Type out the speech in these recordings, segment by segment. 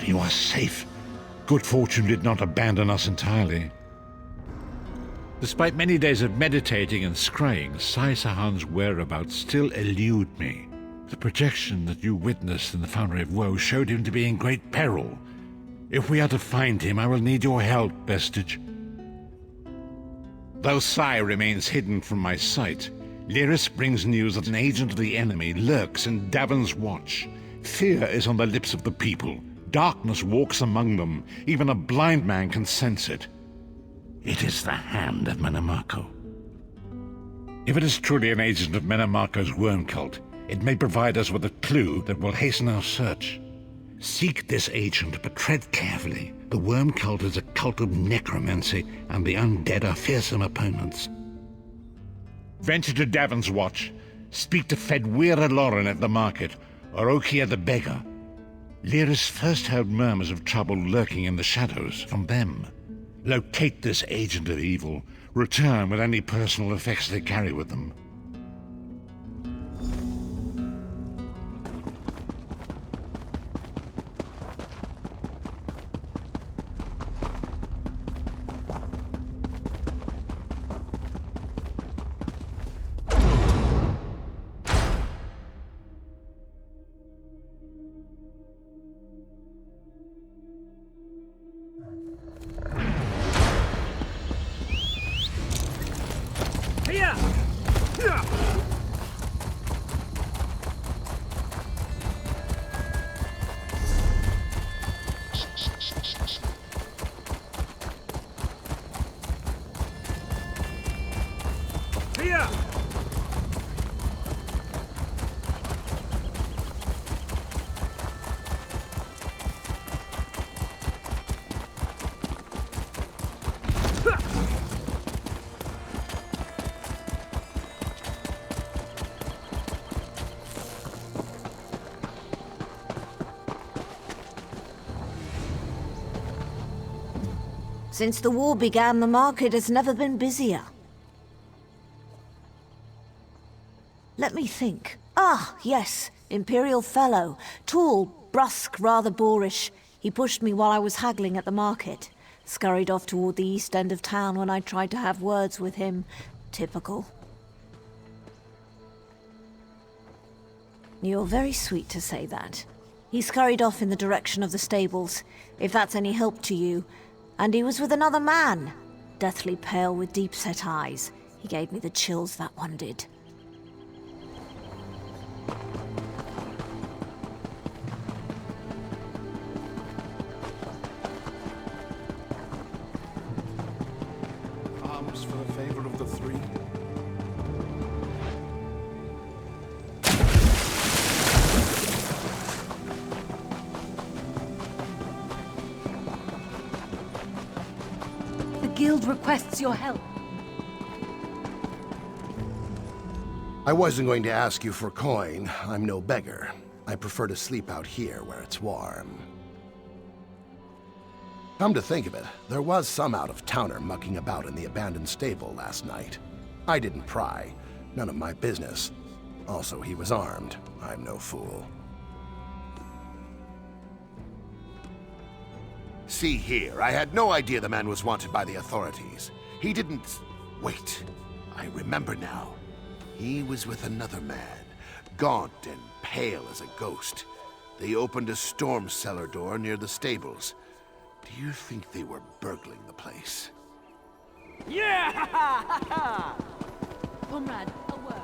You are safe. Good fortune did not abandon us entirely. Despite many days of meditating and scrying, Sai Sahan's whereabouts still elude me. The projection that you witnessed in the Foundry of Woe showed him to be in great peril. If we are to find him, I will need your help, Vestige. Though Sai remains hidden from my sight, Lyris brings news that an agent of the enemy lurks in Davon's watch. Fear is on the lips of the people. Darkness walks among them. Even a blind man can sense it. It is the hand of Menamarco. If it is truly an agent of Menamarco's worm cult, it may provide us with a clue that will hasten our search. Seek this agent, but tread carefully. The worm cult is a cult of necromancy, and the undead are fearsome opponents. Venture to Davon's watch. Speak to Fedwira Lauren at the market, or Okia the beggar. Lyris first heard murmurs of trouble lurking in the shadows from them. Locate this agent of evil. Return with any personal effects they carry with them. Since the war began, the market has never been busier. Let me think. Ah, yes, Imperial Fellow. Tall, brusque, rather boorish. He pushed me while I was haggling at the market. Scurried off toward the east end of town when I tried to have words with him. Typical. You're very sweet to say that. He scurried off in the direction of the stables, if that's any help to you. And he was with another man, deathly pale with deep-set eyes. He gave me the chills, that one did. Arms for the favor of the three. The guild requests your help. I wasn't going to ask you for coin. I'm no beggar. I prefer to sleep out here where it's warm. Come to think of it, there was some out-of-towner mucking about in the abandoned stable last night. I didn't pry. None of my business. Also, he was armed. I'm no fool. See here, I had no idea the man was wanted by the authorities. He didn't... Wait, I remember now. He was with another man, gaunt and pale as a ghost. They opened a storm cellar door near the stables. Do you think they were burgling the place? Yeah! Comrade, a word.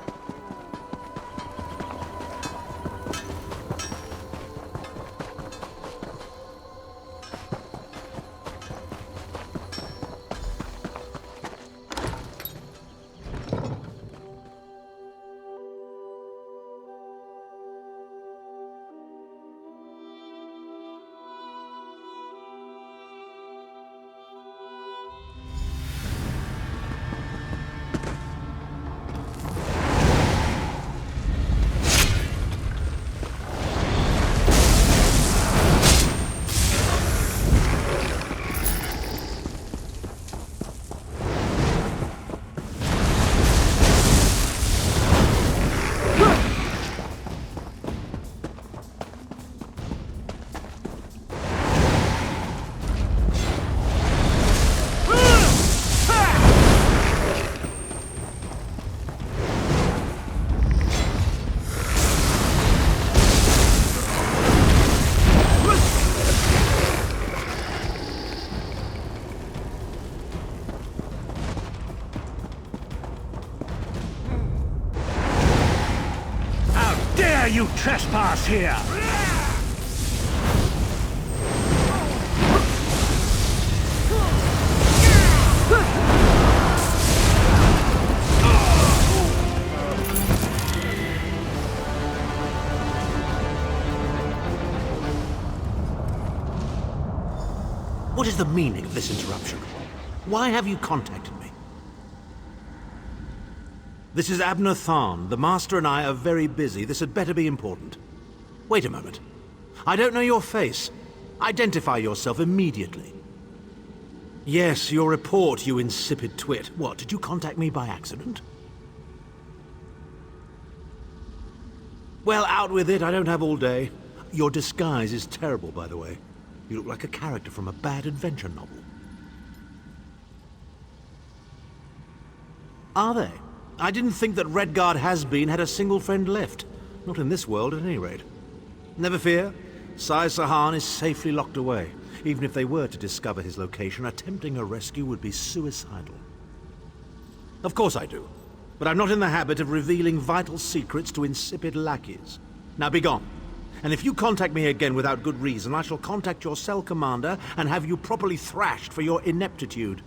dare you trespass here? What is the meaning of this interruption? Why have you contacted me? This is Abner Tharn. The Master and I are very busy. This had better be important. Wait a moment. I don't know your face. Identify yourself immediately. Yes, your report, you insipid twit. What, did you contact me by accident? Well, out with it. I don't have all day. Your disguise is terrible, by the way. You look like a character from a bad adventure novel. Are they? I didn't think that Redguard Has-Been had a single friend left. Not in this world, at any rate. Never fear. Sai Sahan is safely locked away. Even if they were to discover his location, attempting a rescue would be suicidal. Of course I do. But I'm not in the habit of revealing vital secrets to insipid lackeys. Now be gone. And if you contact me again without good reason, I shall contact your cell commander and have you properly thrashed for your ineptitude.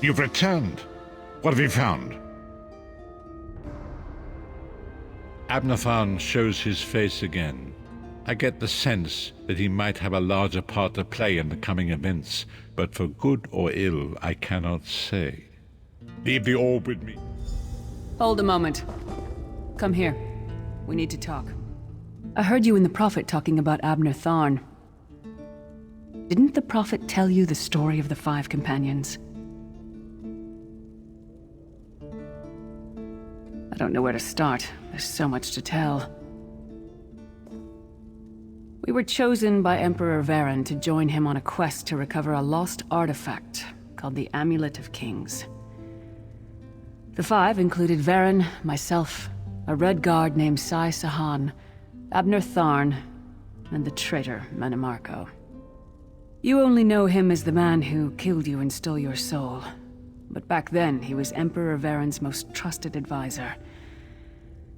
You've returned. What have you found? Abner Tharn shows his face again. I get the sense that he might have a larger part to play in the coming events, but for good or ill, I cannot say. Leave the orb with me. Hold a moment. Come here. We need to talk. I heard you and the Prophet talking about Abner Tharn. Didn't the Prophet tell you the story of the 5 companions? I don't know where to start. There's so much to tell. We were chosen by Emperor Varen to join him on a quest to recover a lost artifact called the Amulet of Kings. The 5 included Varen, myself, a Red Guard named Sai Sahan, Abner Tharn, and the traitor Menemarco. You only know him as the man who killed you and stole your soul. But back then, he was Emperor Varen's most trusted advisor.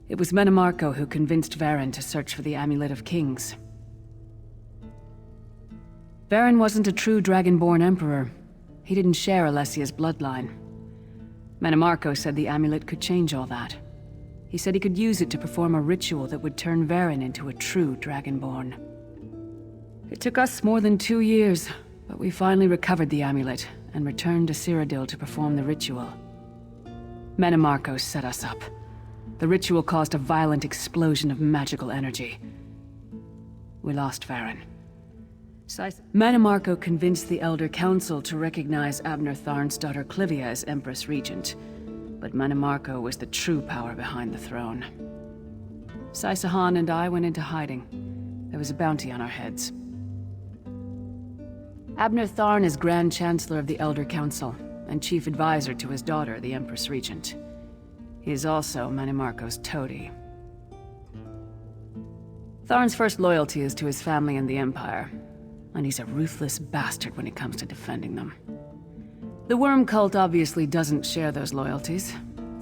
It was Menemarco who convinced Varen to search for the Amulet of Kings. Varen wasn't a true Dragonborn Emperor. He didn't share Alessia's bloodline. Menemarco said the amulet could change all that. He said he could use it to perform a ritual that would turn Varen into a true Dragonborn. It took us more than 2 years, but we finally recovered the amulet and returned to Cyrodiil to perform the ritual. Menemarco set us up. The ritual caused a violent explosion of magical energy. we lost Varen. Manimarco convinced the Elder Council to recognize Abner Tharn's daughter Clivia as Empress Regent, but Manimarco was the true power behind the throne. Saisahan and I went into hiding. There was a bounty on our heads. Abner Tharn is Grand Chancellor of the Elder Council, and Chief Advisor to his daughter, the Empress Regent. He is also Manimarco's toady. Tharn's first loyalty is to his family and the Empire, and he's a ruthless bastard when it comes to defending them. The Worm Cult obviously doesn't share those loyalties.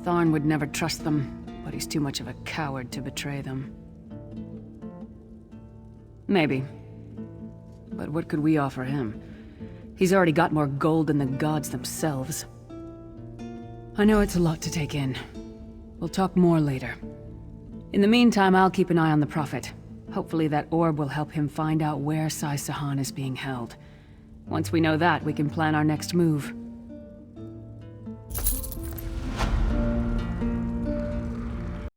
Tharn would never trust them, but he's too much of a coward to betray them. Maybe. But what could we offer him? He's already got more gold than the gods themselves. I know it's a lot to take in. We'll talk more later. In the meantime, I'll keep an eye on the Prophet. Hopefully that orb will help him find out where Saisahan is being held. Once we know that, we can plan our next move.